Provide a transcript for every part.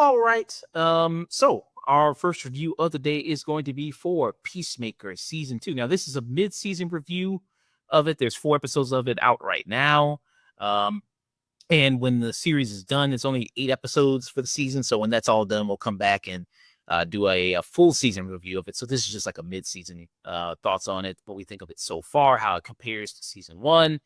All right. So our first review of the day is going to be for Peacemaker season 2. Now, this is a mid-season review of it. There's 4 episodes of it out right now. And when the series is done, it's only 8 episodes for the season. So when that's all done, we'll come back and do a full season review of it. So this is just like a mid-season thoughts on it, what we think of it so far, how it compares to season 1.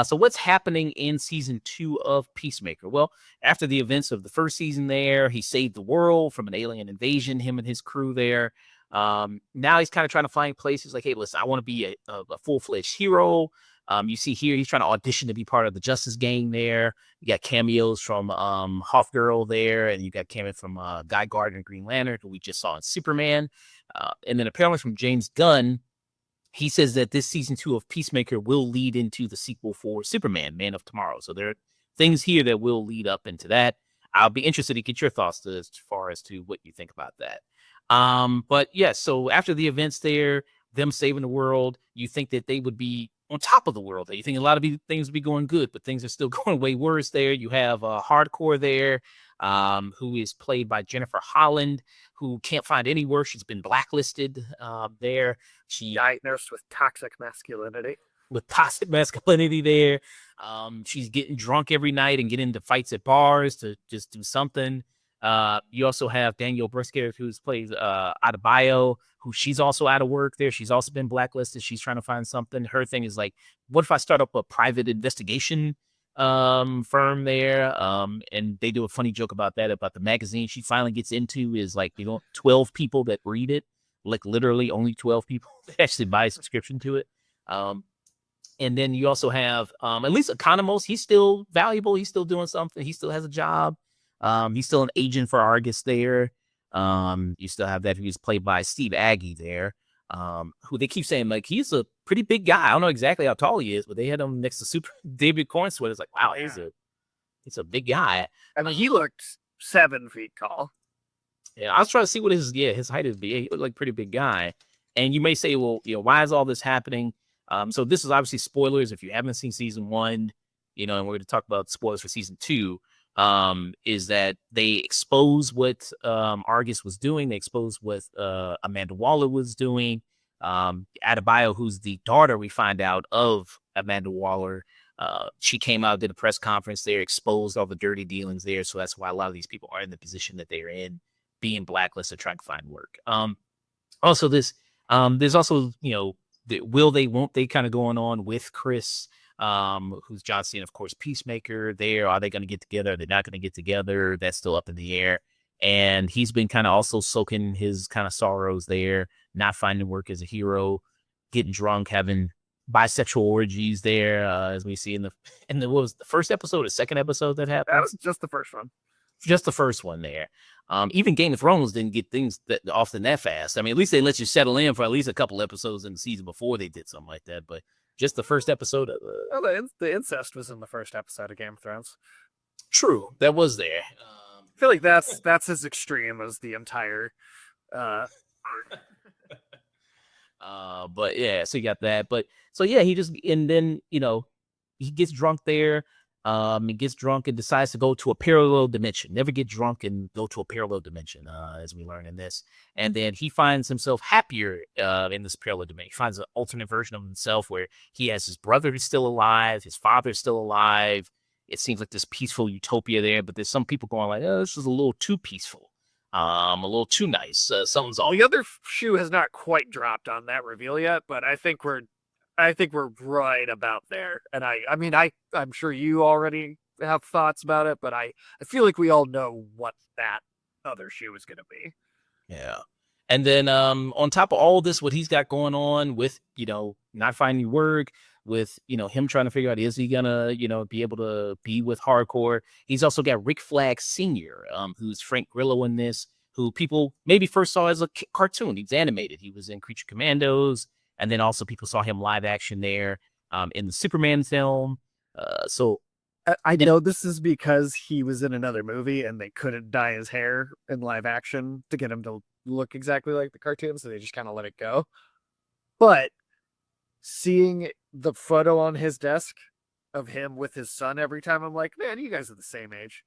So what's happening in season 2 of Peacemaker? Well, after the events of the first season there, he saved the world from an alien invasion, him and his crew there. Now he's kind of trying to find places like, hey, listen, I want to be a full-fledged hero. You see here, he's trying to audition to be part of the Justice Gang there. You got cameos from Hawkgirl there, and you got cameos from Guy Gardner and Green Lantern, who we just saw in Superman. And then apparently from James Gunn, he says that this season 2 of Peacemaker will lead into the sequel for Superman, Man of Tomorrow. So there are things here that will lead up into that. I'll be interested to get your thoughts as far as to what you think about that. But yeah, so after the events there, them saving the world, you think that they would be on top of the world. You think a lot of things would be going good, but things are still going way worse there. You have Hardcore there, who is played by Jennifer Holland, who can't find any work. She's been blacklisted there. She diagnosed with toxic masculinity. There. She's getting drunk every night and getting into fights at bars to just do something. You also have Danielle Briscoe, who plays Adebayo, who she's also out of work there. She's also been blacklisted. She's trying to find something. Her thing is like, what if I start up a private investigation firm there? And they do a funny joke about that, about the magazine she finally gets into is like, 12 people that read it, like literally only 12 people that actually buy a subscription to it. And then you also have at least Economos. He's still valuable. He's still doing something. He still has a job. He's still an agent for Argus there. You still have that who's played by Steve Agee there, who they keep saying like he's a pretty big guy. I don't know exactly how tall he is, but they had him next to Super David Cornsweet. It's like, wow, he's a big guy. I mean, he looked 7 feet tall. Yeah, I was trying to see what his height is. He looked like a pretty big guy. And you may say, well, why is all this happening? So this is obviously spoilers if you haven't seen season 1, and we're going to talk about spoilers for season 2. Is that they expose what Argus was doing. They expose what Amanda Waller was doing. Adebayo, who's the daughter, we find out, of Amanda Waller, she came out, did a press conference there, exposed all the dirty dealings there. So that's why a lot of these people are in the position that they're in, being blacklisted, trying to find work. Also, there's also, the will they, won't they kind of going on with Chris, who's John Cena, of course, Peacemaker there. Are they going to get together? Are they not going to get together? That's still up in the air. And he's been kind of also soaking his kind of sorrows there, not finding work as a hero, getting drunk, having bisexual orgies there, as we see in the what was the first episode, the second episode that happened? That was just the first one. Just the first one there. Even Game of Thrones didn't get things that often that fast. I mean, at least they let you settle in for at least a couple episodes in the season before they did something like that. But just the first episode of the incest was in the first episode of Game of Thrones. True, that was there. I feel like that's as extreme as the entire. But yeah, so you got that. But so yeah, he just, and then he gets drunk there. He gets drunk and decides to go to a parallel dimension. Never get drunk and go to a parallel dimension, as we learn in this. And then he finds himself happier in this parallel dimension. He finds an alternate version of himself where he has his brother who's still alive, his father's still alive. It seems like this peaceful utopia there, but there's some people going like, oh, this is a little too peaceful. A little too nice. Something's all. The other shoe has not quite dropped on that reveal yet, but I think we're right about there. And I'm sure you already have thoughts about it, but I feel like we all know what that other shoe is going to be. Yeah. And then on top of all this, what he's got going on with, not finding work, with, him trying to figure out, is he going to, be able to be with Hardcore? He's also got Rick Flag Sr., who's Frank Grillo in this, who people maybe first saw as a cartoon. He's animated. He was in Creature Commandos. And then also people saw him live action there in the Superman film. So I know this is because he was in another movie and they couldn't dye his hair in live action to get him to look exactly like the cartoon. So they just kind of let it go. But seeing the photo on his desk of him with his son every time, I'm like, man, you guys are the same age.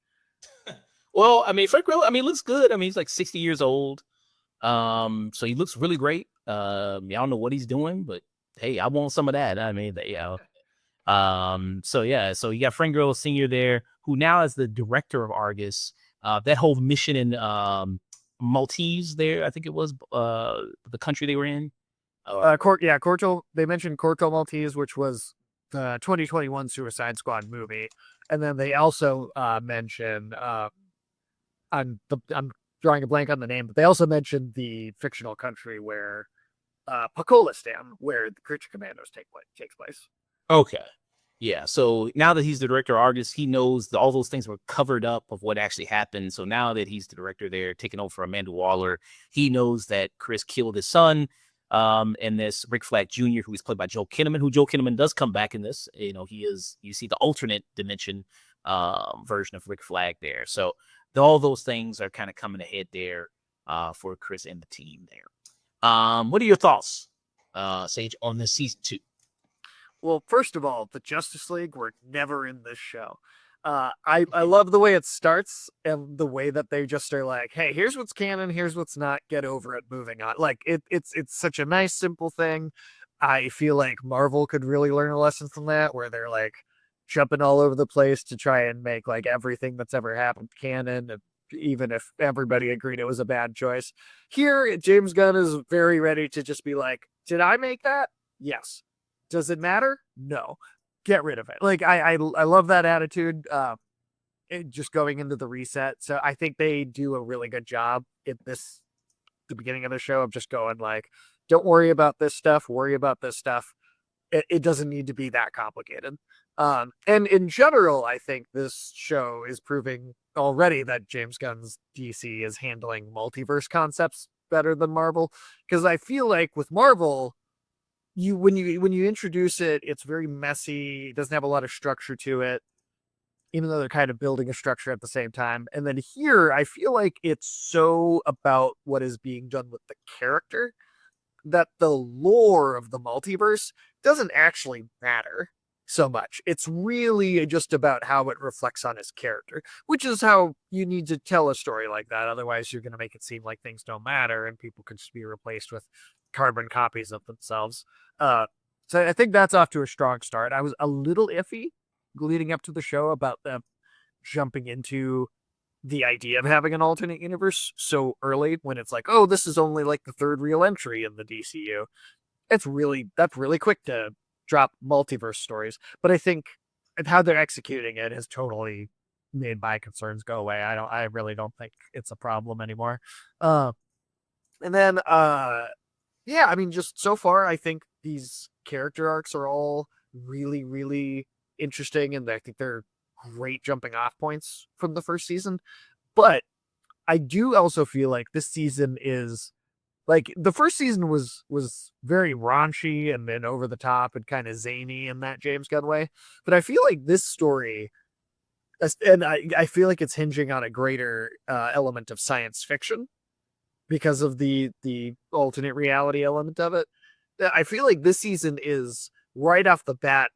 Well, I mean, Frank Grillo, I mean, looks good. I mean, he's like 60 years old. So he looks really great. I don't know what he's doing, but hey, I want some of that. I mean, so yeah, so you got Frank Grillo Sr. there, who now is the director of Argus. That whole mission in Maltese there, I think it was the country they were in. Corto. They mentioned Corto Maltese, which was the 2021 Suicide Squad movie, and then they also mention I'm drawing a blank on the name, but they also mentioned the fictional country where Pakolistan, where the Creature Commandos takes place. Okay. Yeah. So now that he's the director of Argus, he knows all those things were covered up of what actually happened. So now that he's the director there, taking over for Amanda Waller, he knows that Chris killed his son. And this Rick Flag Jr., who is played by Joel Kinnaman, who Joel Kinnaman does come back in this. You know, you see the alternate dimension version of Rick Flag there. So all those things are kind of coming ahead there for Chris and the team there. What are your thoughts, Sage, on this season 2? Well, first of all, the Justice League were never in this show. I love the way it starts and the way that they just are like, hey, here's what's canon, here's what's not, get over it, moving on. Like it's such a nice, simple thing. I feel like Marvel could really learn a lesson from that, where they're like jumping all over the place to try and make like everything that's ever happened canon, even if everybody agreed it was a bad choice. Here, James Gunn is very ready to just be like, did I make that? Yes. Does it matter? No. Get rid of it. Like I love that attitude. Just going into the reset. So I think they do a really good job in the beginning of the show of just going like, don't worry about this stuff. Worry about this stuff. It doesn't need to be that complicated. And in general, I think this show is proving already that James Gunn's DC is handling multiverse concepts better than Marvel. Because I feel like with Marvel, when you introduce it, it's very messy. It doesn't have a lot of structure to it, even though they're kind of building a structure at the same time. And then here, I feel like it's so about what is being done with the character that the lore of the multiverse doesn't actually matter so much. It's really just about how it reflects on his character, which is how you need to tell a story like that. Otherwise, you're going to make it seem like things don't matter and people could just be replaced with carbon copies of themselves. So I think that's off to a strong start. I was a little iffy leading up to the show about them jumping into the idea of having an alternate universe so early when it's like, oh, this is only like the third real entry in the DCU. That's really quick to drop multiverse stories. But I think how they're executing it has totally made my concerns go away. I really don't think it's a problem anymore. And then yeah, I mean, just so far, I think these character arcs are all really, really interesting, and I think they're great jumping off points from the first season. But I do also feel like this season is like the first season was very raunchy and then over the top and kind of zany in that James Gunn way. But I feel like this story, and I feel like it's hinging on a greater element of science fiction because of the alternate reality element of it. I feel like this season is right off the bat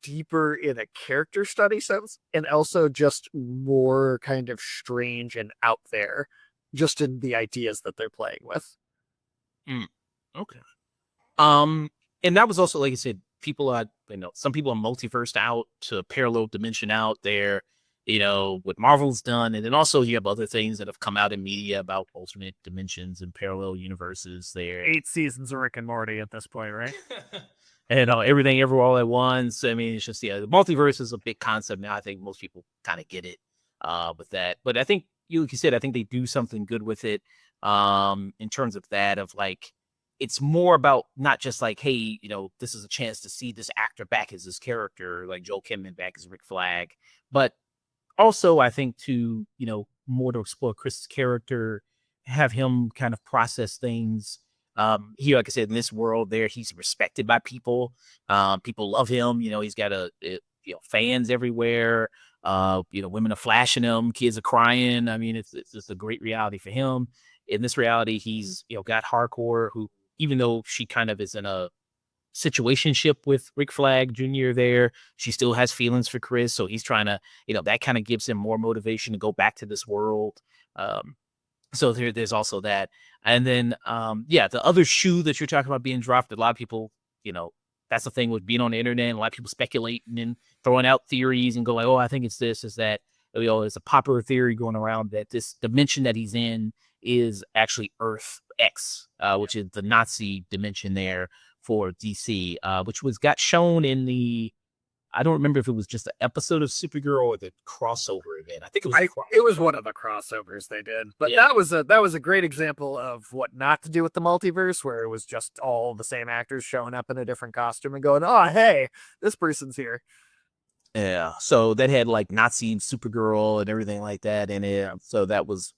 deeper in a character study sense and also just more kind of strange and out there just in the ideas that they're playing with. Mm, okay. And that was also, like I said, people are, some people are multiversed out to parallel dimension out there, what Marvel's done. And then also you have other things that have come out in media about alternate dimensions and parallel universes there. 8 seasons of Rick and Morty at this point, right? And everything everywhere all at once. I mean, it's just, the multiverse is a big concept now. I think most people kind of get it with that. But I think, like you said, I think they do something good with it in terms of that, of like, it's more about not just like, hey, this is a chance to see this actor back as his character, like Joel Kinnaman back as Rick Flag, but also I think to, more to explore Chris's character, have him kind of process things. Here, like I said, in this world there, he's respected by people. People love him. He's got fans everywhere. Women are flashing him, kids are crying. I mean, it's just a great reality for him. In this reality, he's got Hardcore, who, even though she kind of is in a situationship with Rick Flag Jr. there. She still has feelings for Chris, so he's trying to, that kind of gives him more motivation to go back to this world. So there's also that. And then the other shoe that you're talking about being dropped, a lot of people, that's the thing with being on the internet, and a lot of people speculating and throwing out theories and go like, oh, I think it's this, is that. It's a popular theory going around that this dimension that he's in is actually Earth X, which is the Nazi dimension there for DC, which got shown in the, I don't remember if it was just an episode of Supergirl or the crossover event. I think it was. It was one of the crossovers they did, but that was a great example of what not to do with the multiverse, where it was just all the same actors showing up in a different costume and going, "Oh, hey, this person's here." Yeah, so that had like Nazi and Supergirl and everything like that in it. So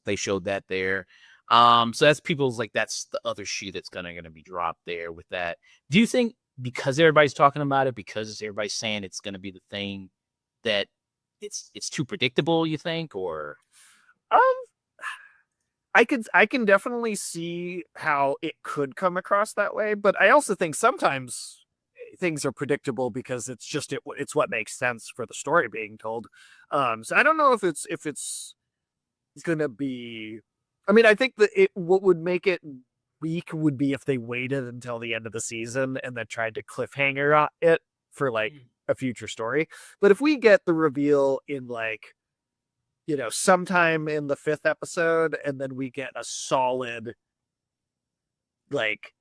they showed that there. So that's people's like that's the other shoe that's gonna be dropped there with that. Do you think because everybody's talking about it, because everybody's saying it's gonna be the thing, that it's too predictable, you think, or Um, I can definitely see how it could come across that way, but I also think sometimes things are predictable because it's what makes sense for the story being told. So I don't know if it's gonna be. I mean, I think that what would make it weak would be if they waited until the end of the season and then tried to cliffhanger it for like a future story. But if we get the reveal in like, sometime in the 5th episode, and then we get a solid, like,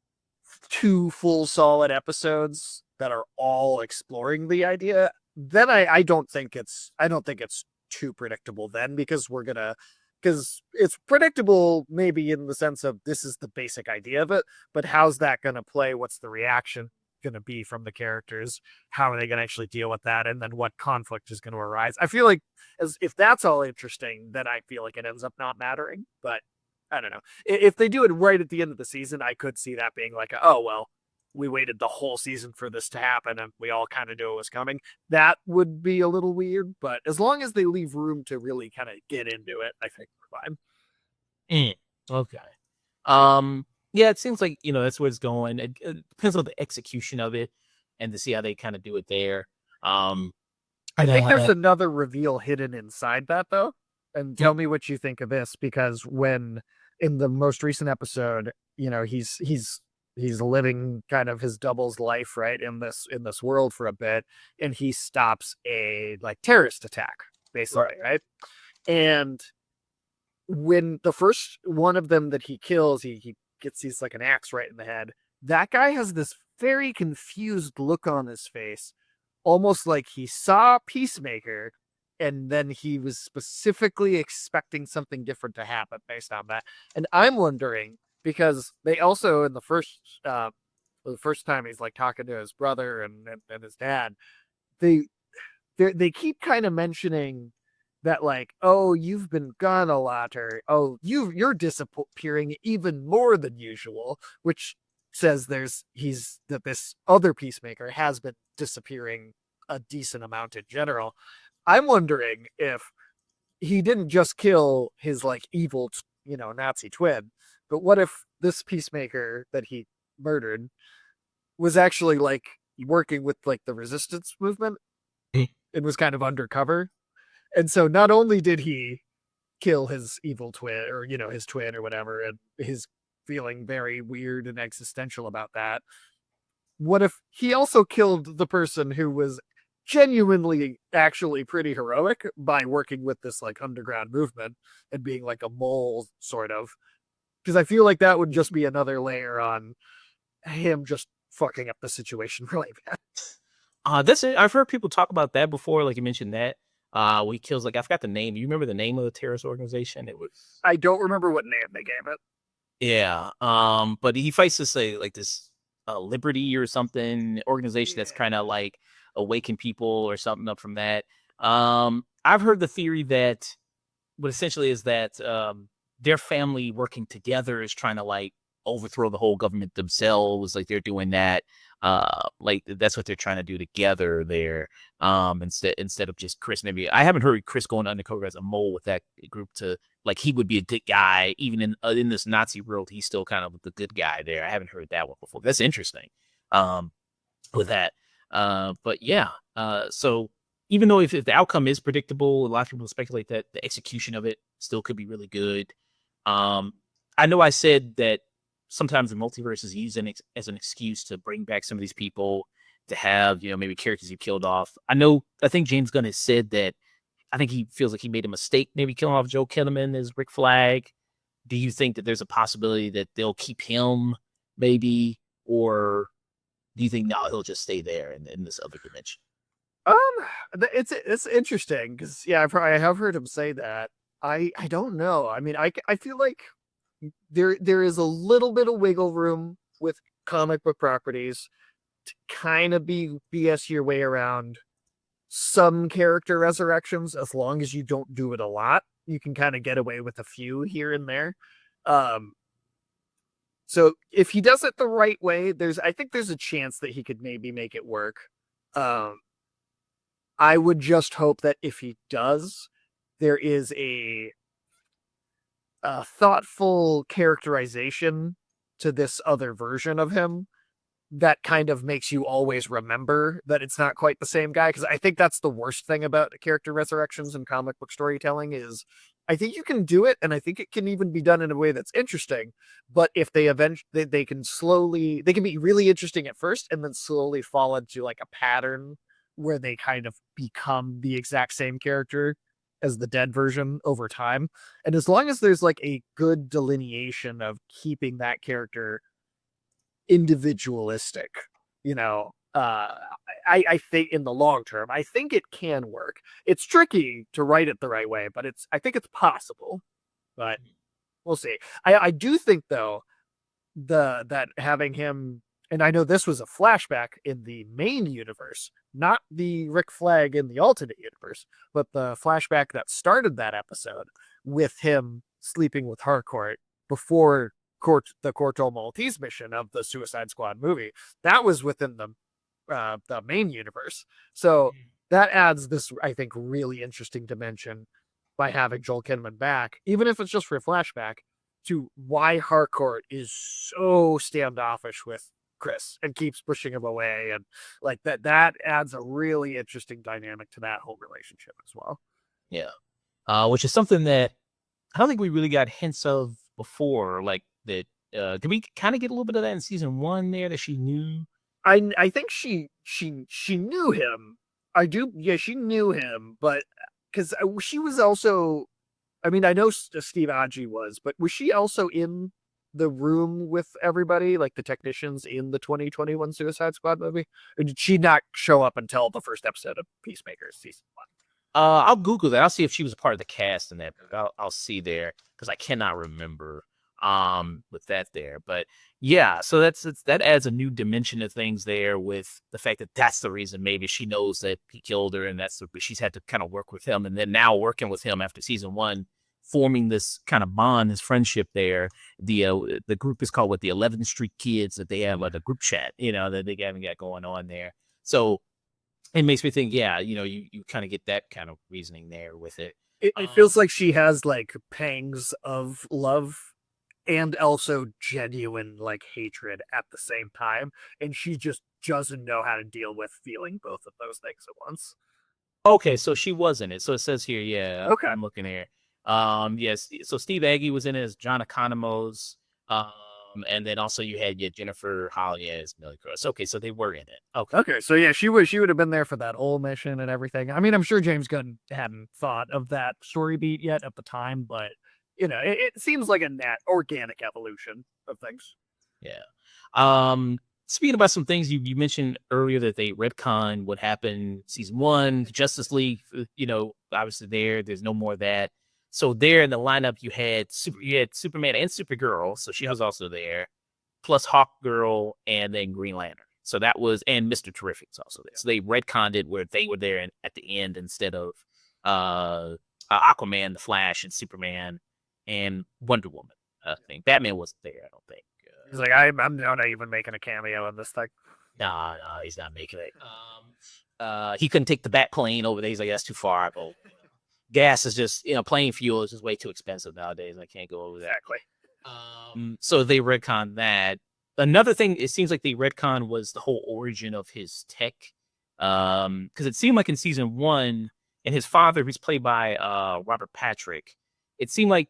2 full solid episodes that are all exploring the idea, then I don't think it's too predictable then, because it's predictable maybe in the sense of this is the basic idea of it, but how's that going to play? What's the reaction going to be from the characters? How are they going to actually deal with that? And then what conflict is going to arise? I feel like if that's all interesting, then I feel like it ends up not mattering. But I don't know. If they do it right at the end of the season, I could see that being like, oh, well, we waited the whole season for this to happen and we all kind of knew it was coming. That would be a little weird, but as long as they leave room to really kind of get into it, I think we're fine. Okay. Yeah, it seems like that's where it's going. It depends on the execution of it, and to see how they kind of do it there. I think there's another reveal hidden inside that, though. And tell me what you think of this, because when in the most recent episode, he's living kind of his double's life, right, in this world for a bit, and he stops a like terrorist attack, basically, right? And when the first one of them that he kills, he gets these like an axe right in the head. That guy has this very confused look on his face, almost like he saw Peacemaker and then he was specifically expecting something different to happen based on that. And I'm wondering, because they also in the first time he's like talking to his brother and his dad, they keep kind of mentioning that like, oh, you've been gone a lot, or oh, you're disappearing even more than usual, which says that this other Peacemaker has been disappearing a decent amount in general. I'm wondering if he didn't just kill his like evil, Nazi twin, but what if this Peacemaker that he murdered was actually like working with like the resistance movement and was kind of undercover. And so not only did he kill his evil twin, or his twin or whatever, and he's feeling very weird and existential about that, what if he also killed the person who was genuinely actually pretty heroic by working with this like underground movement and being like a mole sort of? Because I feel like that would just be another layer on him just fucking up the situation really bad. That's it. I've heard people talk about that before. Like you mentioned that. When he kills, like I forgot the name. You remember the name of the terrorist organization? It was. I don't remember what name they gave it. Yeah. But he fights this like this Liberty or something organization that's kind of like awaken people or something up from that. I've heard the theory that what essentially is that their family working together is trying to like overthrow the whole government themselves. Like they're doing that. Like that's what they're trying to do together there. Instead of just Chris. Maybe I haven't heard Chris going undercover as a mole with that group to like he would be a good guy even in this Nazi world. He's still kind of the good guy there. I haven't heard that one before. That's interesting. with that. But yeah, so even though if the outcome is predictable, a lot of people speculate that the execution of it still could be really good. Um, I know I said that sometimes the multiverse is used as an excuse to bring back some of these people to have, maybe characters you killed off. I think James Gunn has said that I think he feels like he made a mistake, maybe killing off Joe Kinnaman as Rick Flag. Do you think that there's a possibility that they'll keep him, maybe, or do you think no, he'll just stay there in this other dimension? Um, it's interesting because yeah, I have heard him say that. I don't know. I mean, I feel like there is a little bit of wiggle room with comic book properties to kind of be BS your way around some character resurrections as long as you don't do it a lot. You can kind of get away with a few here and there. Um, so if he does it the right way, I think there's a chance that he could maybe make it work. Um, I would just hope that if he does, there is a thoughtful characterization to this other version of him that kind of makes you always remember that it's not quite the same guy. Because I think that's the worst thing about character resurrections in comic book storytelling is I think you can do it, and I think it can even be done in a way that's interesting. But if they can they can be really interesting at first, and then slowly fall into like a pattern where they kind of become the exact same character as the dead version over time. And as long as there's like a good delineation of keeping that character individualistic, you know, I think in the long term, I think it can work. It's tricky to write it the right way, but I think it's possible. But we'll see. I do think though that having him, and I know this was a flashback in the main universe, not the Rick Flag in the alternate universe, but the flashback that started that episode with him sleeping with Harcourt before the Corto Maltese mission of the Suicide Squad movie. That was within the main universe. So that adds this, I think, really interesting dimension by having Joel Kinnaman back, even if it's just for a flashback, to why Harcourt is so standoffish with Chris and keeps pushing him away, and like that adds a really interesting dynamic to that whole relationship as well. Yeah. Which is something that I don't think we really got hints of before. Like that, did we kind of get a little bit of that in season one there that she knew? I think she knew him. I do, yeah, she knew him, but because she was also, I mean, I know Steve Agee was, but was she also in the room with everybody, like the technicians in the 2021 Suicide Squad movie? Or did she not show up until the first episode of Peacemaker season one? I'll Google that. I'll see if she was a part of the cast in that. I'll see there because I cannot remember with that there. But yeah, so that adds a new dimension of things there with the fact that that's the reason maybe she knows that he killed her, and she's had to kind of work with him, and then now working with him after season one, forming this kind of bond, this friendship there. The group is called the 11th Street Kids, that they have like a group chat, that they haven't got going on there. So it makes me think, yeah, you kind of get that kind of reasoning there with it. It feels like she has like pangs of love and also genuine like hatred at the same time, and she just doesn't know how to deal with feeling both of those things at once. Okay, so she was in it. So it says here, yeah, Okay. I'm looking here. Yes, so Steve Agee was in it as John Economos. And then also you had Jennifer Holly as Millie Cross. Okay, so they were in it. Okay. Okay, so yeah, she would have been there for that whole mission and everything. I mean, I'm sure James Gunn hadn't thought of that story beat yet at the time, but it seems like a net organic evolution of things. Yeah. Speaking about some things you mentioned earlier that they retcon what happened season one, Justice League, obviously there's no more of that. So there in the lineup you had Superman and Supergirl, so she was also there, plus Hawkgirl and then Green Lantern. So that was, and Mr. Terrific's also there. So they retconned it where they were there at the end instead of Aquaman, the Flash, and Superman and Wonder Woman. I think Batman wasn't there. I don't think. He's like, I'm not even making a cameo in this thing. No, he's not making it. He couldn't take the bat plane over there. He's like, that's too far. But gas is just, plane fuel is just way too expensive nowadays. I can't go over that. Exactly. So they retcon that. another thing, it seems like the retcon was the whole origin of his tech. Because it seemed like in season 1, and his father, who's played by Robert Patrick, it seemed like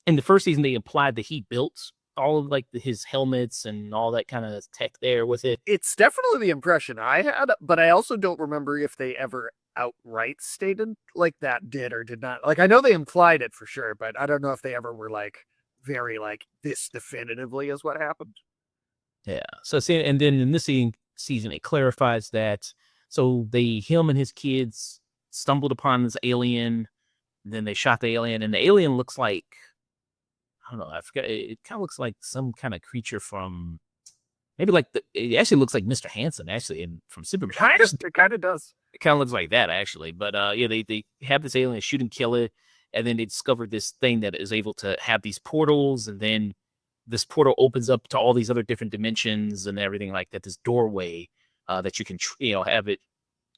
in the first season they implied that he built all of like his helmets and all that kind of tech there with it. It's definitely the impression I had, but I also don't remember if they ever outright stated like that did or did not. Like, I know they implied it for sure, but I don't know if they ever were like very like this definitively is what happened. Yeah. So see, and then in this season, it clarifies that so him and his kids stumbled upon this alien. Then they shot the alien, and the alien looks like, I don't know, I forgot. It kind of looks like some kind of creature from maybe like it actually looks like Mr. Hansen actually from Superman. It kind of does. It kind of looks like that actually, but yeah, they have this alien, shoot and kill it, and then they discovered this thing that is able to have these portals, and then this portal opens up to all these other different dimensions and everything like that. This doorway that you can have it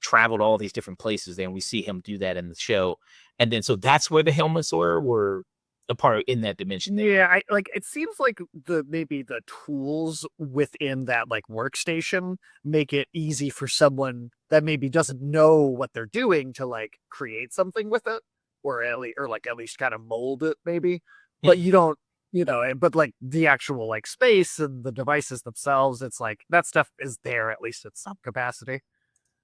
travel to all these different places. Then we see him do that in the show, and then so that's where the helmets were a part in that dimension. Yeah, I like it seems like maybe the tools within that like workstation make it easy for someone that maybe doesn't know what they're doing to like create something with it or at least kind of mold it maybe. But you don't, but like the actual like space and the devices themselves, it's like that stuff is there at least at some capacity.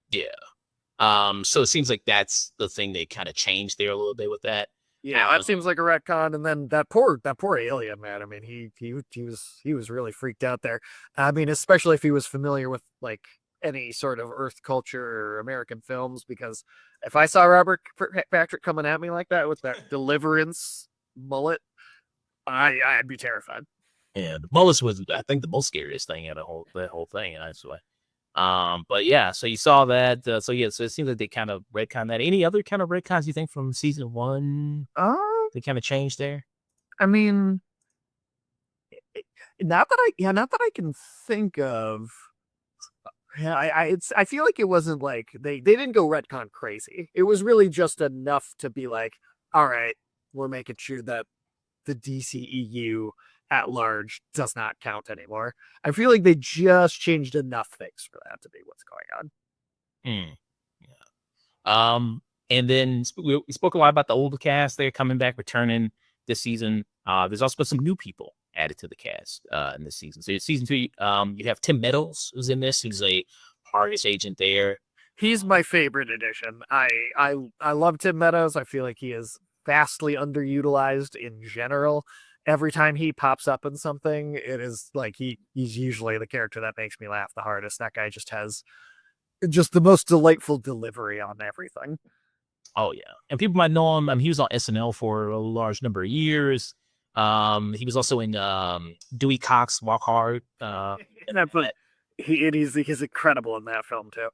Yeah. So it seems like that's the thing they kind of changed there a little bit with that. Yeah, that seems like a retcon. And then that poor alien man. I mean, he was really freaked out there. I mean, especially if he was familiar with like any sort of Earth culture or American films, because if I saw Robert Patrick coming at me like that with that Deliverance mullet, I'd be terrified. Yeah, the mullet was, I think, the most scariest thing out of that whole thing. Actually. But yeah, so you saw that. So yeah, so it seems like they kind of retcon that. Any other kind of retcons you think from season 1? They kind of changed there. I mean, not that I can think of. Yeah, I feel like it wasn't like they didn't go retcon crazy. It was really just enough to be like, all right, we're making sure that the DCEU at large does not count anymore. I feel like they just changed enough things for that to be what's going on. Mm, yeah. And then we spoke a lot about the older cast. They're coming back, returning this season. There's also some new people added to the cast in this season. So season 2, you have Tim Meadows who's in this, who's a Harvest agent there. He's my favorite addition. I love Tim Meadows. I feel like he is vastly underutilized in general. Every time he pops up in something, it is like he's usually the character that makes me laugh the hardest. That guy just has just the most delightful delivery on everything. Oh yeah, and people might know him. I mean, he was on SNL for a large number of years. He was also in Dewey Cox Walk Hard. He's incredible in that film too.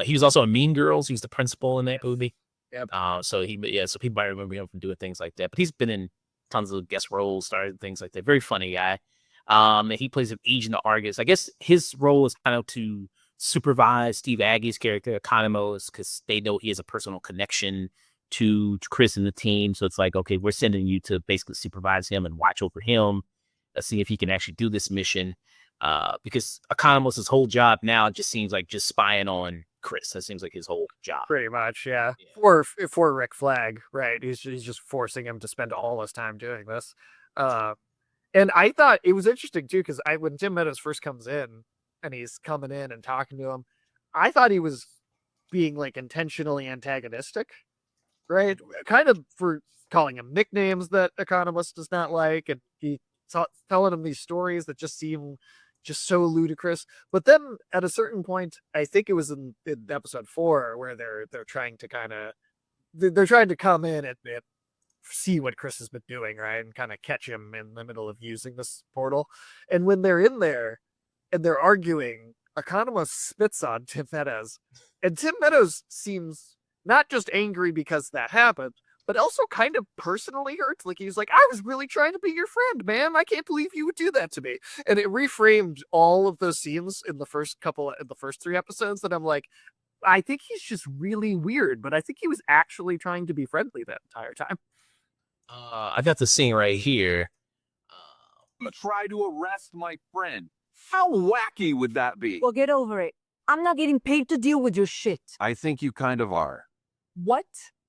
He was also in Mean Girls. He was the principal in that movie. Yep. So people might remember him from doing things like that. But he's been in tons of guest roles, started things like that. Very funny guy. And he plays an agent of Argus. I guess his role is kind of to supervise Steve Aggie's character, Economos, because they know he has a personal connection to Chris and the team. So it's like, okay, we're sending you to basically supervise him and watch over him. Let's see if he can actually do this mission. Because Economos' whole job now just seems like just spying on Chris. That seems like his whole job. Pretty much, yeah. For Rick Flag, right? He's just forcing him to spend all his time doing this. And I thought it was interesting too, because when Tim Meadows first comes in and he's coming in and talking to him, I thought he was being like intentionally antagonistic, right? Kind of for calling him nicknames that Economist does not like, and he telling him these stories that just seem just so ludicrous. But then at a certain point, I think it was in episode 4 where they're trying to they're trying to come in and see what Chris has been doing, right? And kind of catch him in the middle of using this portal. And when they're in there and they're arguing, Economos spits on Tim Meadows. And Tim Meadows seems not just angry because that happened, but also kind of personally hurt. Like he's like, I was really trying to be your friend, man. I can't believe you would do that to me. And it reframed all of those scenes in the first 3 episodes that I'm like, I think he's just really weird, but I think he was actually trying to be friendly that entire time. I got the scene right here. try to arrest my friend. How wacky would that be? Well, get over it. I'm not getting paid to deal with your shit. I think you kind of are. What?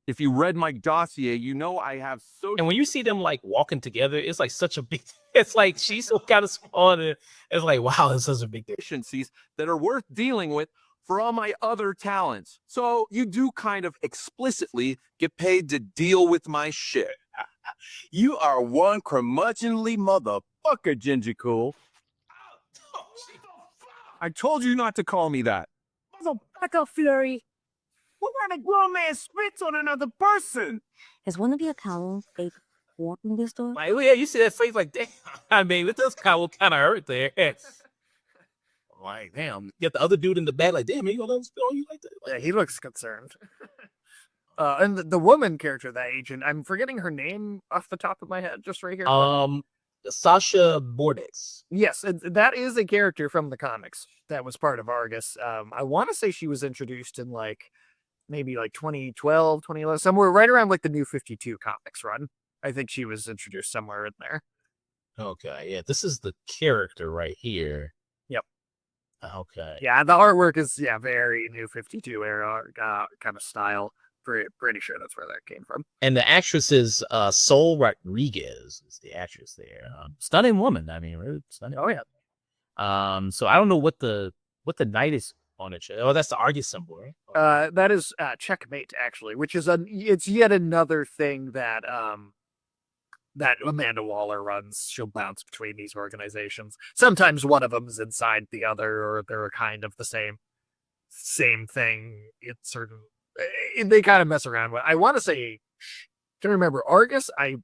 If you read my dossier, you know I have so. And when you see them like walking together, it's like such a big. It's like she's so kind of small, and it's like wow, it's such a big difference. Deficiencies that are worth dealing with for all my other talents. So you do kind of explicitly get paid to deal with my shit. You are one curmudgeonly motherfucker, Ginger Cool. I told you not to call me that. Motherfucker, Flurry. What kind of grown man spits on another person? Has one of your cows ate walking this door? Like, yeah, you see that face, like damn. I mean, it does kind of hurt there. Like damn, you got the other dude in the back, like damn, he gonna let him spit on you like that. Yeah, he looks concerned. And the woman character, that agent, I'm forgetting her name off the top of my head, just right here. Sasha Bordex. Yes, that is a character from the comics that was part of Argus. I want to say she was introduced in like maybe like 2012, 2011, somewhere right around like the New 52 comics run. I think she was introduced somewhere in there. Okay, yeah, this is the character right here. Yep. Okay. Yeah, the artwork is very New 52 era kind of style. Pretty sure that's where that came from. And the actress is Sol Rodriguez is the actress there. Stunning woman. I mean, really stunning. Oh yeah. So I don't know what the knight is on it. Oh, that's the Argus symbol, right? That is checkmate actually, which is it's yet another thing that that Amanda Waller runs. She'll bounce between these organizations. Sometimes one of them is inside the other, or they're kind of the same thing. It's certain. They kind of mess around with. I want to say, can remember Argus. I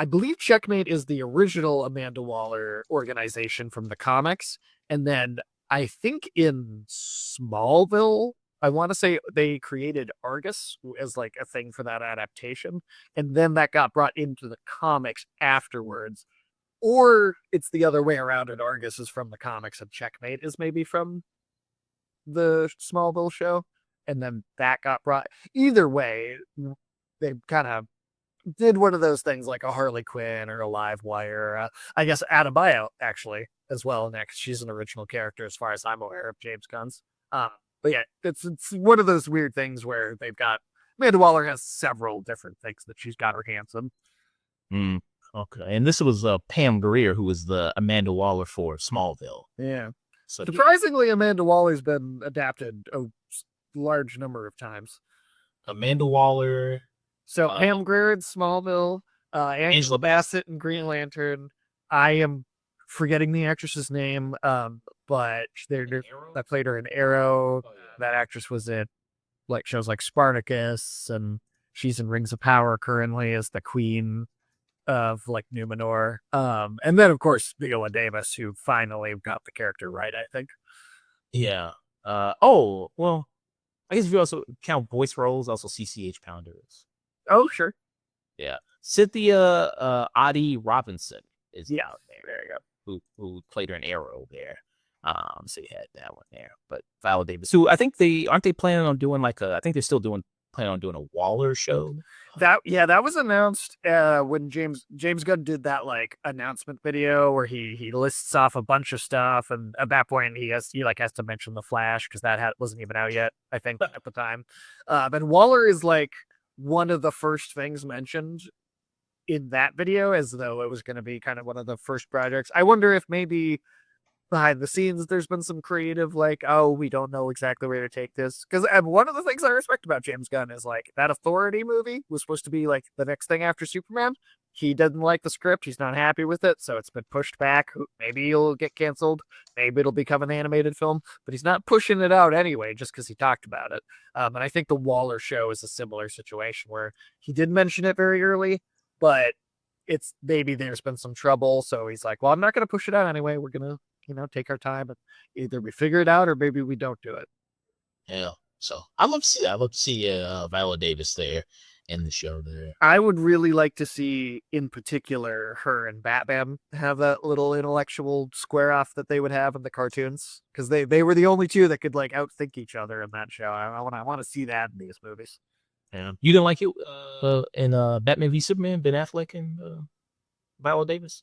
believe Checkmate is the original Amanda Waller organization from the comics, and then I think in Smallville, I want to say they created Argus as like a thing for that adaptation, and then that got brought into the comics afterwards. Or it's the other way around, and Argus is from the comics, and Checkmate is maybe from the Smallville show. And then that got brought. Either way, they kind of did one of those things like a Harley Quinn or a Livewire. I guess Adebayo, actually, as well, next. She's an original character as far as I'm aware of James Gunn's. But yeah, it's one of those weird things where they've got... Amanda Waller has several different things that she's got her hands in. Okay, and this was Pam Grier, who was the Amanda Waller for Smallville. Yeah. So surprisingly, Amanda Waller's been adapted large number of times. Amanda Waller. So Pam Grier in Smallville, Angela Bassett in Green Lantern. I am forgetting the actress's name, but I played her in Arrow. That actress was in like shows like Spartacus, and she's in Rings of Power currently as the queen of like Numenor. And then of course Viola Davis, who finally got the character right, I think. Yeah. Oh well. I guess if you also count voice roles, also CCH Pounders. Oh, sure. Yeah. Cynthia Adi Robinson is out there. There you go. Who played her in Arrow there. So you had that one there. But Viola Davis, who I think aren't they planning on doing like I think they're still planning on doing a Waller show. That was announced when James Gunn did that like announcement video where he lists off a bunch of stuff, and at that point he has to mention the Flash because that wasn't even out yet, I think, at the time. And Waller is like one of the first things mentioned in that video, as though it was going to be kind of one of the first projects. I wonder if maybe behind the scenes there's been some creative like, oh, we don't know exactly where to take this, because one of the things I respect about James Gunn is like that Authority movie was supposed to be like the next thing after Superman. He doesn't like the script, he's not happy with it, so it's been pushed back. Maybe it'll get canceled, maybe it'll become an animated film, but he's not pushing it out anyway just because he talked about it. And I think the Waller show is a similar situation where he did mention it very early, but it's maybe there's been some trouble, so he's like, well, I'm not going to push it out anyway, we're going to take our time, and either we figure it out or maybe we don't do it. Yeah. So I love to see that. I love to see Viola Davis there in the show there. I would really like to see, in particular, her and Batman have that little intellectual square off that they would have in the cartoons, because they were the only two that could like outthink each other in that show. I want to see that in these movies. Yeah. You didn't like it in Batman v Superman, Ben Affleck and Viola Davis?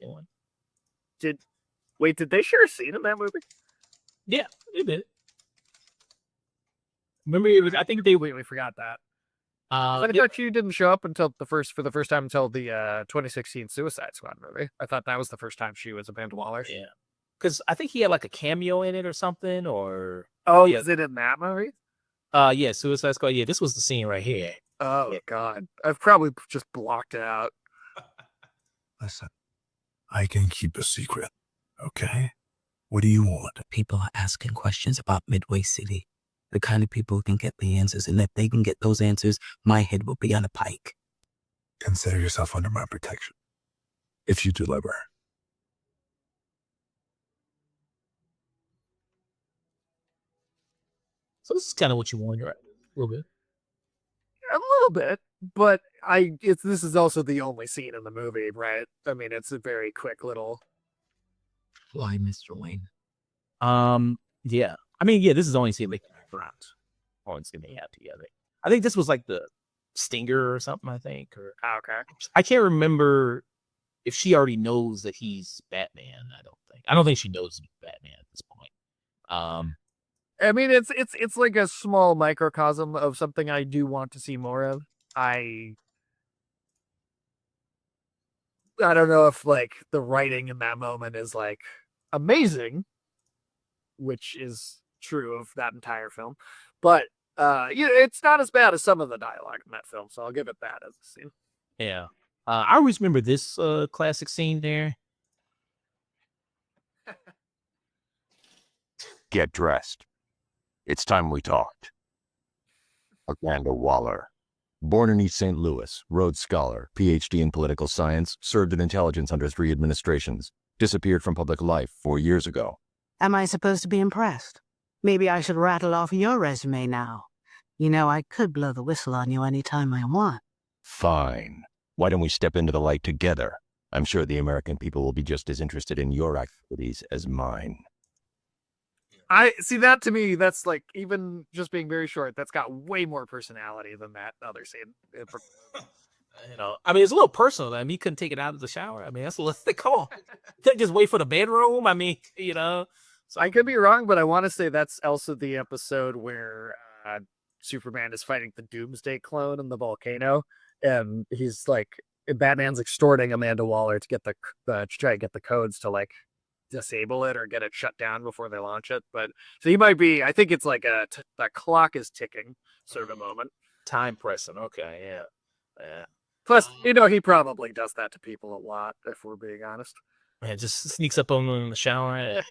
Wait, did they share a scene in that movie? Yeah, they did. Remember, I think they We forgot that. I yeah, thought you didn't show up until for the first time until the 2016 Suicide Squad movie. I thought that was the first time she was Amanda Waller. yeah, because I think he had like a cameo in it or something, or Oh, yeah. is it in that movie? Yeah, Suicide Squad. Yeah, this was the scene right here. Oh Yeah. God, I've probably just blocked it out. Listen, I can keep a secret, okay? What do you want? People are asking questions about Midway City. The kind of people who can get the answers, and if they can get those answers, my head will be on a pike. Consider yourself under my protection. If you deliver. So this is kind of what you want, right? A little bit. A little bit, but this is also the only scene in the movie, right? I mean, it's a very quick little. Why, Mr. Wayne? Yeah. I mean, yeah, this is the only scene they can around. Only scene they have together. I think this was like the stinger or something. I think, or Okay. I can't remember if she already knows that he's Batman. I don't think she knows he's Batman at this point. I mean, it's like a small microcosm of something I do want to see more of. I don't know if like the writing in that moment is like amazing, which is true of that entire film, but it's not as bad as some of the dialogue in that film, so I'll give it that as a scene. Yeah. I always remember this classic scene there. Get dressed. It's time we talked. Amanda Waller. Born in East St. Louis, Rhodes Scholar, PhD in political science, served in intelligence under 3 administrations, disappeared from public life 4 years ago. Am I supposed to be impressed? Maybe I should rattle off your resume now. You know, I could blow the whistle on you anytime I want. Fine. Why don't we step into the light together? I'm sure the American people will be just as interested in your activities as mine. I see that. To me, that's like, even just being very short, that's got way more personality than that other scene. I mean, it's a little personal. I mean, he couldn't take it out of the shower. I mean, that's a little. Come on, just wait for the bedroom. I mean, So I could be wrong, but I want to say that's also the episode where Superman is fighting the Doomsday clone in the volcano, and he's like, Batman's extorting Amanda Waller to get to try to get the codes to like disable it or get it shut down before they launch it. But so he might be. I think it's like the clock is ticking sort of a moment. time pressing. Okay, yeah. Plus, he probably does that to people a lot, if we're being honest. Man, just sneaks up on them in the shower.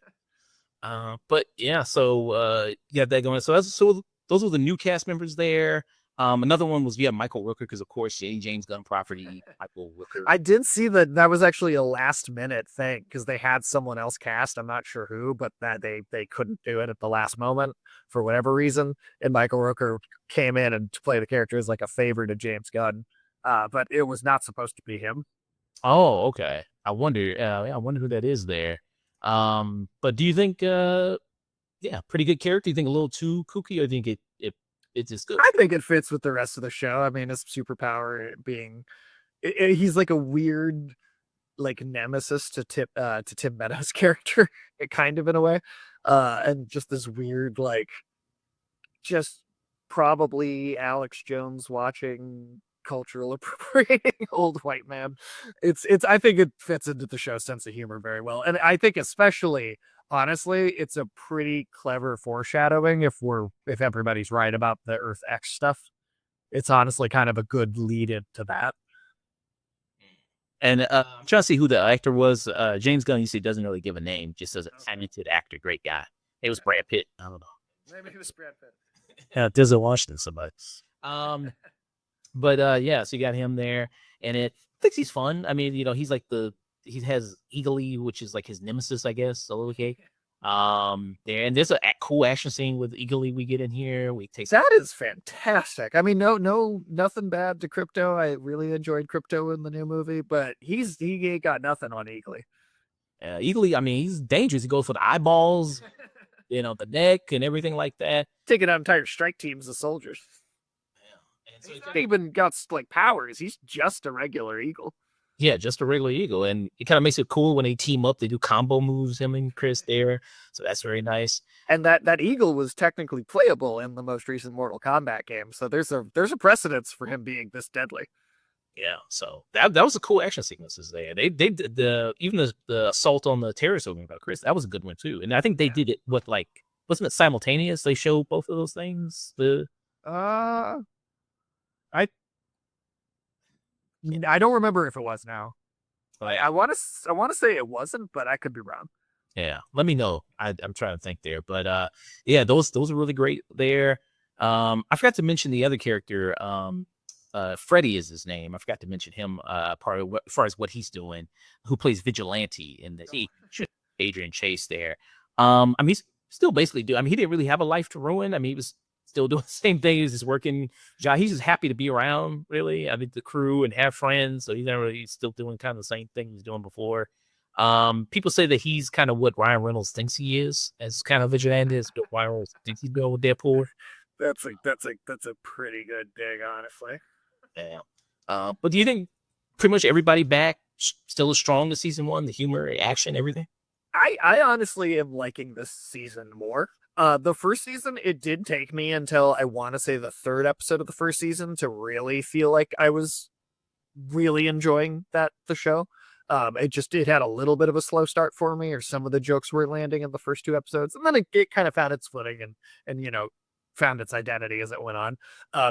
But yeah, so you have that going. So those were the new cast members there. Another one was Michael Rooker, because of course James Gunn property. Michael Rooker. I did see that was actually a last minute thing because they had someone else cast. I'm not sure who, but that they couldn't do it at the last moment for whatever reason. And Michael Rooker came in and to play the character as like a favor to James Gunn. But it was not supposed to be him. Oh, okay. I wonder who that is there. But do you think pretty good character? Do you think a little too kooky, or do you think it's just good? I think it fits with the rest of the show. I mean, his superpower being he's like a weird like nemesis to Tim Meadows' character, kind of in a way. And just this weird like just probably Alex Jones watching cultural appropriating old white man. It's I think it fits into the show's sense of humor very well. And I think especially honestly, it's a pretty clever foreshadowing if everybody's right about the Earth X stuff. It's honestly kind of a good lead into that. And I'm trying to see who the actor was. James Gunn, you see, doesn't really give a name, just as a talented actor, great guy. It was Brad Pitt. I don't know. Maybe it was Brad Pitt. Yeah, Denzel Washington, somebody. But yeah, so you got him there, and I think he's fun. I mean, he's like he has Eagly, which is like his nemesis, I guess. So okay. There, and there's a cool action scene with Eagly we get in here. That is fantastic. I mean, nothing bad to Crypto. I really enjoyed Crypto in the new movie, but he ain't got nothing on Eagly. Eagly, I mean, he's dangerous. He goes for the eyeballs, the neck and everything like that. Taking out entire strike teams of soldiers. Yeah. And so he's not even got like powers. He's just a regular eagle. Yeah, just a regular eagle, and it kind of makes it cool when they team up. They do combo moves, him and Chris there, so that's very nice. And that eagle was technically playable in the most recent Mortal Kombat game, so there's a precedence for him being this deadly. Yeah, so that was a cool action sequences there. They did the assault on the terrorist building about Chris. That was a good one too, and I think they did it with like wasn't it simultaneous? They showed both of those things. I don't remember if it was now. I want to say it wasn't, but I could be wrong. Yeah, let me know. I'm trying to think there, but yeah, those are really great there. I forgot to mention the other character. Freddie is his name. I forgot to mention him. Part of what, as far as what he's doing, who plays Vigilante in the Adrian Chase there. I mean, he's still basically I mean, he didn't really have a life to ruin. I mean, he was still doing the same thing. He's just working job. He's just happy to be around, really. I think the crew and have friends. So he's still doing kind of the same thing he was doing before. People say that he's kind of what Ryan Reynolds thinks he is, as kind of Vigilante is what Ryan Reynolds thinks he's doing with Deadpool. That's a pretty good dig, honestly. Yeah. But do you think pretty much everybody back still as strong as season one? The humor, action, everything. I honestly am liking this season more. The first season, it did take me until I want to say the third episode of the first season to really feel like I was really enjoying the show. It had a little bit of a slow start for me, or some of the jokes were landing in the first two episodes, and then it kind of found its footing and found its identity as it went on.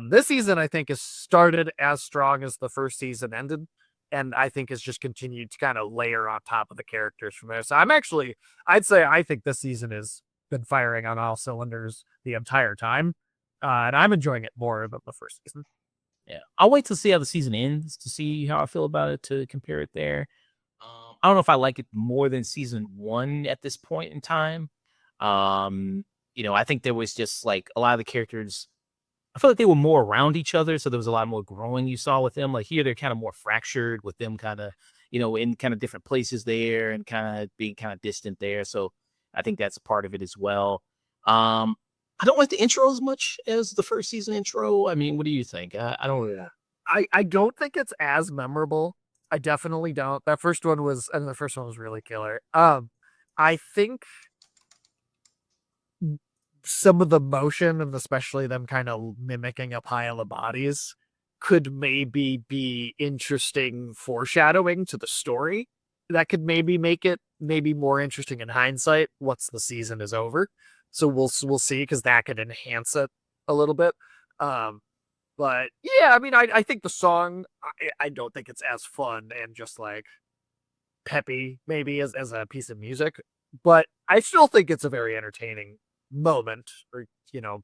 This season, I think, has started as strong as the first season ended, and I think has just continued to kind of layer on top of the characters from there. So I think this season has been firing on all cylinders the entire time, and I'm enjoying it more than the first season. Yeah, I'll wait to see how the season ends to see how I feel about it to compare it there. I don't know if I like it more than season one at this point in time. I think there was just like a lot of the characters. I feel like they were more around each other, so there was a lot more growing you saw with them. Like here, they're kind of more fractured with them, kind of in kind of different places there and kind of being kind of distant there. So I think that's part of it as well. I don't like the intro as much as the first season intro. I mean, what do you think? I don't. I don't think it's as memorable. I definitely don't. The first one was really killer. I think some of the motion, and especially them kind of mimicking a pile of bodies, could maybe be interesting foreshadowing to the story. That could maybe make it maybe more interesting in hindsight once the season is over. So we'll see, because that could enhance it a little bit. But yeah, I mean, I think the song, I don't think it's as fun and just like peppy maybe as a piece of music, but I still think it's a very entertaining moment or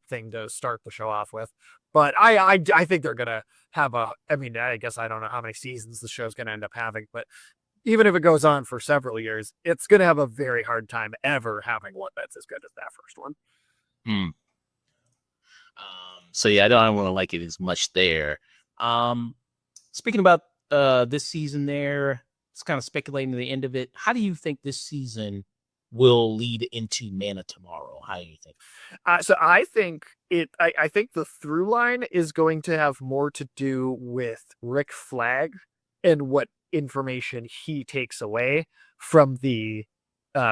thing to start the show off with. But I think they're gonna have I mean, I guess I don't know how many seasons the show's gonna end up having, but even if it goes on for several years, it's gonna have a very hard time ever having one that's as good as that first one. So yeah, I don't want to like it as much there. Speaking about this season there, it's kind of speculating the end of it. How do you think this season will lead into Man of Tomorrow? How do you think? So I think I think the through line is going to have more to do with Rick Flag and what information he takes away from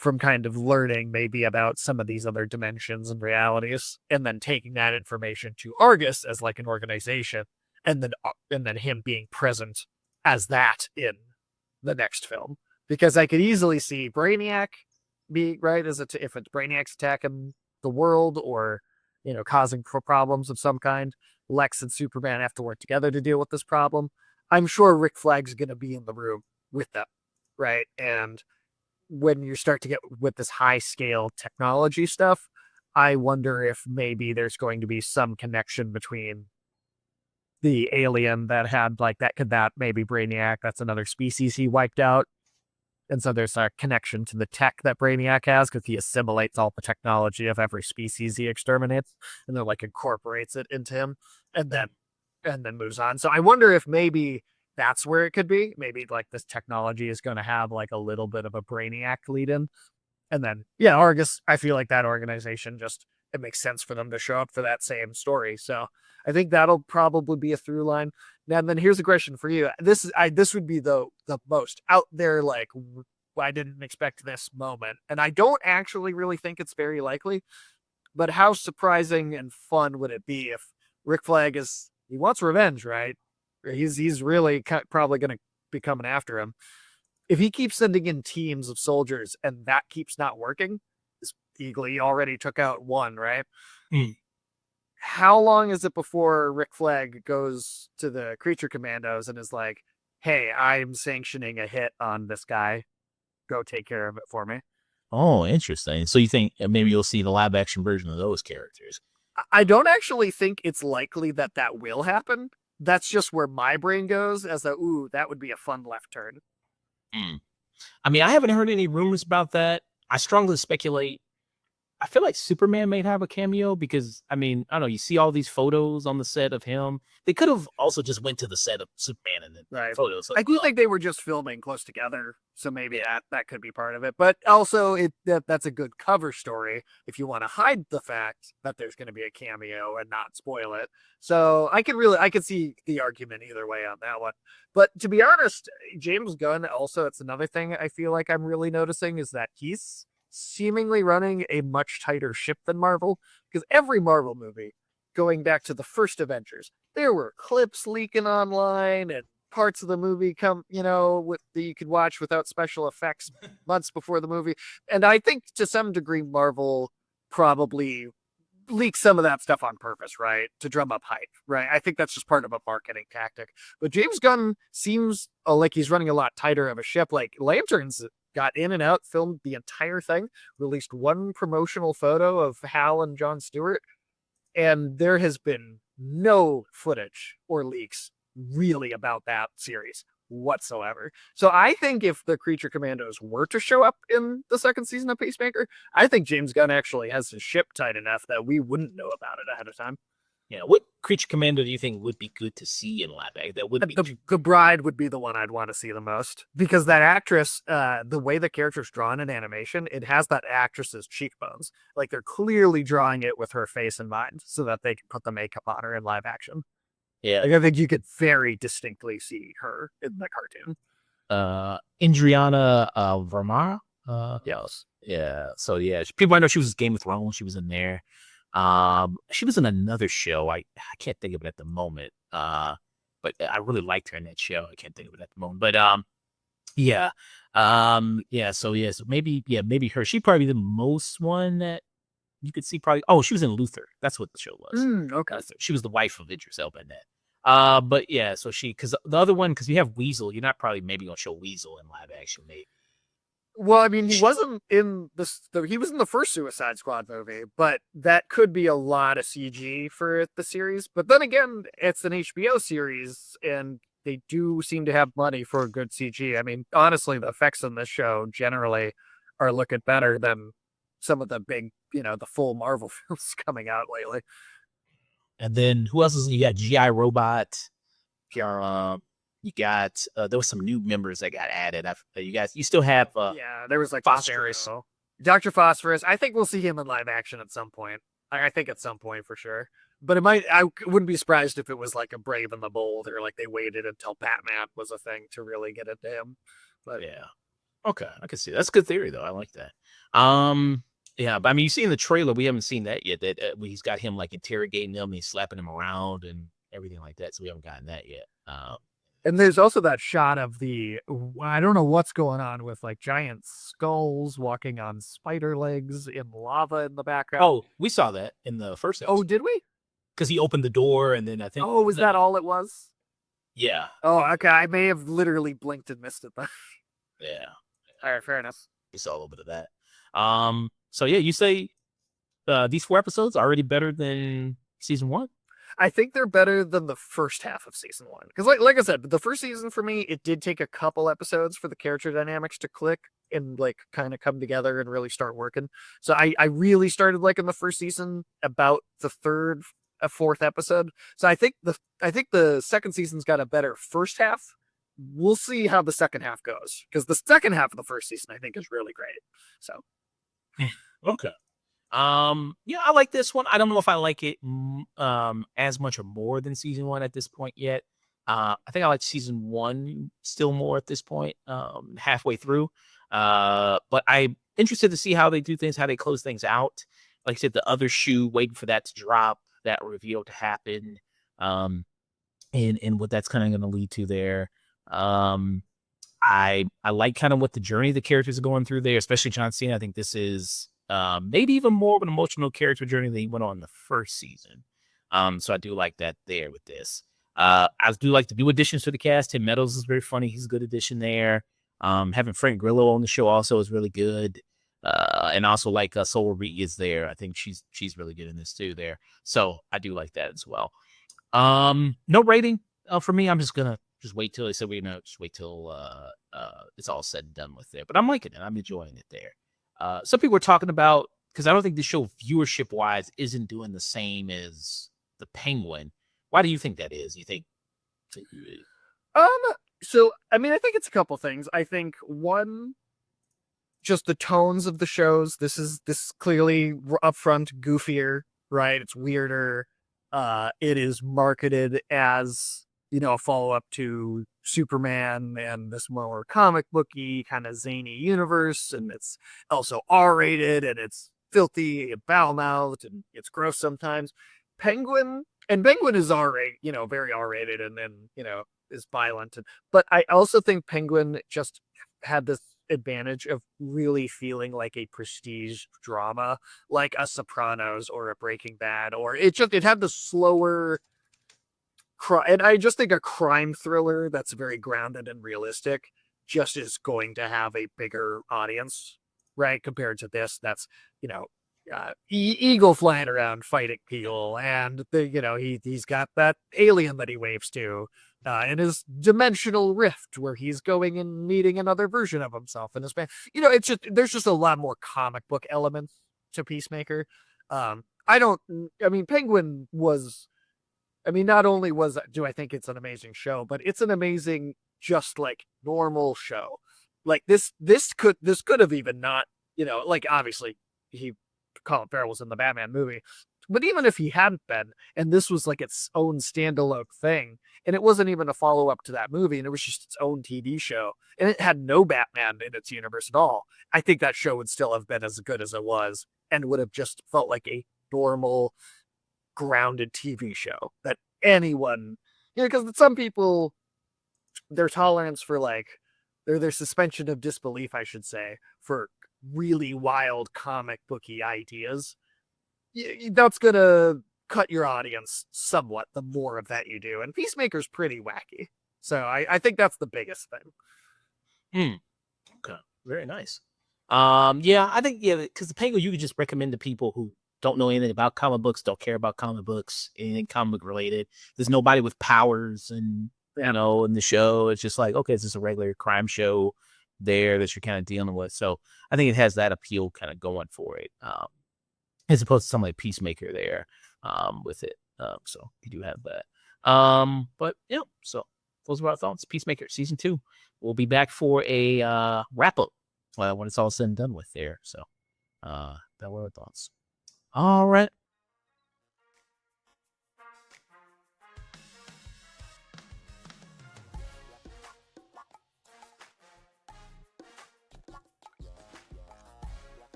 from kind of learning maybe about some of these other dimensions and realities, and then taking that information to Argus as like an organization, and then him being present as that in the next film. Because I could easily see Brainiac be right if it's Brainiac's attacking the world, or causing problems of some kind. Lex and Superman have to work together to deal with this problem. I'm sure Rick Flag's going to be in the room with them, right? And when you start to get with this high scale technology stuff, I wonder if maybe there's going to be some connection between the alien that had that maybe Brainiac, that's another species he wiped out. And so there's a connection to the tech that Brainiac has, because he assimilates all the technology of every species he exterminates, and then incorporates it into him, and then moves on. So I wonder if maybe that's where it could be. Maybe this technology is going to have a little bit of a Brainiac lead in. And then, yeah, Argus, I feel like that organization it makes sense for them to show up for that same story. So I think that'll probably be a through line. Now then, here's a question for you. This would be the most out there, like, I didn't expect this moment, and I don't actually really think it's very likely. But how surprising and fun would it be if Rick Flag he wants revenge, right? He's really probably going to be coming after him. If he keeps sending in teams of soldiers and that keeps not working, this Eagle already took out one, right? How long is it before Rick Flag goes to the creature commandos and is like, hey, I'm sanctioning a hit on this guy. Go take care of it for me. Oh, interesting. So you think maybe you'll see the live action version of those characters? I don't actually think it's likely that will happen. That's just where my brain goes as that would be a fun left turn. I mean, I haven't heard any rumors about that. I strongly speculate. I feel like Superman may have a cameo because, I mean, I don't know, you see all these photos on the set of him. They could have also just went to the set of Superman and then photos. I do think they were just filming close together, so maybe that could be part of it. But also, that's a good cover story if you want to hide the fact that there's going to be a cameo and not spoil it. So I could see the argument either way on that one. But to be honest, James Gunn also, it's another thing I feel like I'm really noticing is that he's seemingly running a much tighter ship than Marvel, because every Marvel movie, going back to the first Avengers, there were clips leaking online and parts of the movie that you could watch without special effects months before the movie. And I think to some degree, Marvel probably leak some of that stuff on purpose, right? To drum up hype, right? I think that's just part of a marketing tactic. But James Gunn seems like he's running a lot tighter of a ship. Like Lanterns got in and out, filmed the entire thing, released one promotional photo of Hal and Jon Stewart, and there has been no footage or leaks really about that series whatsoever. So I think if the Creature Commandos were to show up in the second season of Peacemaker, I think James Gunn actually has his ship tight enough that we wouldn't know about it ahead of time. Yeah, what Creature Commando do you think would be good to see in live action? That would be the Bride would be the one I'd want to see the most, because that actress, the way the character's drawn in animation, it has that actress's cheekbones. Like they're clearly drawing it with her face in mind, so that they can put the makeup on her in live action. Yeah, like, I think you could very distinctly see her in the cartoon. Indriana Vermara. Yes. Yeah. So yeah, people I know she was Game of Thrones. She was in there. She was in another show. I can't think of it at the moment. But I really liked her in that show. I can't think of it at the moment. But yeah. So maybe her. She'd probably be the most one that you could see. Probably. Oh, she was in Luther. That's what the show was. Okay. She was the wife of Idris Elba in that. But yeah, so because the other one, because you have Weasel, you're not probably maybe gonna show Weasel in live action, maybe. Well, I mean, he wasn't in he was in the first Suicide Squad movie, but that could be a lot of CG for the series. But then again, it's an HBO series, and they do seem to have money for good CG. I mean, honestly, the effects in this show generally are looking better than some of the big, the full Marvel films coming out lately. And then who else is you got? GI Robot. You got there was some new members that got added. You still have there was like Phosphorus. Dr. Phosphorus. I think we'll see him in live action at some point. I think at some point for sure. But I wouldn't be surprised if it was like a Brave and the Bold, or like they waited until Batman was a thing to really get into him. But yeah. Okay, I can see that's a good theory though. I like that. Yeah, but I mean, you see in the trailer, we haven't seen that yet. That he's got him like interrogating him, and he's slapping him around and everything like that. So we haven't gotten that yet. And there's also that shot of I don't know what's going on with like giant skulls walking on spider legs in lava in the background. Oh, we saw that in the first episode. Oh, did we? Because he opened the door and then I think. Oh, was that all it was? Yeah. Oh, okay. I may have literally blinked and missed it then. Yeah. All right, fair enough. We saw a little bit of that. So yeah, you say these 4 episodes are already better than season 1? I think they're better than the first half of season 1. Because like I said, the first season for me, it did take a couple episodes for the character dynamics to click and like kind of come together and really start working. So I really started liking the first season about the third, fourth episode. So I think the second season's got a better first half. We'll see how the second half goes, because the second half of the first season I think is really great. So okay. Yeah, I like this one. I don't know if I like it as much or more than season 1 at this point yet. I think I like season 1 still more at this point, halfway through. But I'm interested to see how they do things, how they close things out. Like I said, the other shoe, waiting for that to drop, that reveal to happen, and what that's kind of going to lead to there. I like kind of what the journey the characters are going through there, especially John Cena. I think this is maybe even more of an emotional character journey than he went on in the first season. So I do like that there with this. I do like the new additions to the cast. Tim Meadows is very funny. He's a good addition there. Having Frank Grillo on the show also is really good. And also like Soul Reed is there. I think she's really good in this too there. So I do like that as well. No rating for me. I'm just gonna wait till they said we're gonna just wait till it's all said and done with there. But I'm liking it. I'm enjoying it there. Some people are talking about, because I don't think the show viewership wise isn't doing the same as the Penguin. Why do you think that is? You think? So I mean, I think it's a couple things. I think one, just the tones of the shows. This is clearly upfront goofier, right? It's weirder. It is marketed as, you know, a follow-up to Superman and this more comic booky kind of zany universe, and it's also R-rated, and it's filthy and foul-mouthed, and it's gross sometimes. Penguin is R-rated, you know, very R-rated, and then, you know, is violent. But I also think Penguin just had this advantage of really feeling like a prestige drama, like a Sopranos or a Breaking Bad, or it had the slower and I just think a crime thriller that's very grounded and realistic just is going to have a bigger audience, right? Compared to this, that's, you know, eagle flying around fighting people, and you know, he's got that alien that he waves to, in his dimensional rift where he's going and meeting another version of himself in his band. You know, it's just, there's just a lot more comic book elements to Peacemaker. Penguin was, not only do I think it's an amazing show, but it's an amazing, just like normal show. Like this could have even not, you know, like obviously Colin Farrell was in the Batman movie, but even if he hadn't been, and this was like its own standalone thing, and it wasn't even a follow up to that movie, and it was just its own TV show, and it had no Batman in its universe at all, I think that show would still have been as good as it was, and would have just felt like a normal, grounded TV show that anyone, you know, because some people, their tolerance for like their suspension of disbelief, I should say, for really wild comic booky ideas, that's gonna cut your audience somewhat the more of that you do, and Peacemaker's pretty wacky, so I think that's the biggest thing. Okay, very nice. Yeah, I think, yeah, because the Penguin you could just recommend to people who don't know anything about comic books, don't care about comic books, anything comic book related. There's nobody with powers, and you know, in the show, it's just like, okay, it's just a regular crime show there that you're kind of dealing with. So I think it has that appeal kind of going for it, as opposed to something like Peacemaker there, with it. So you do have that. But yeah, so those are our thoughts. Peacemaker season 2. We'll be back for a wrap up when it's all said and done with there. So that were our thoughts. All right.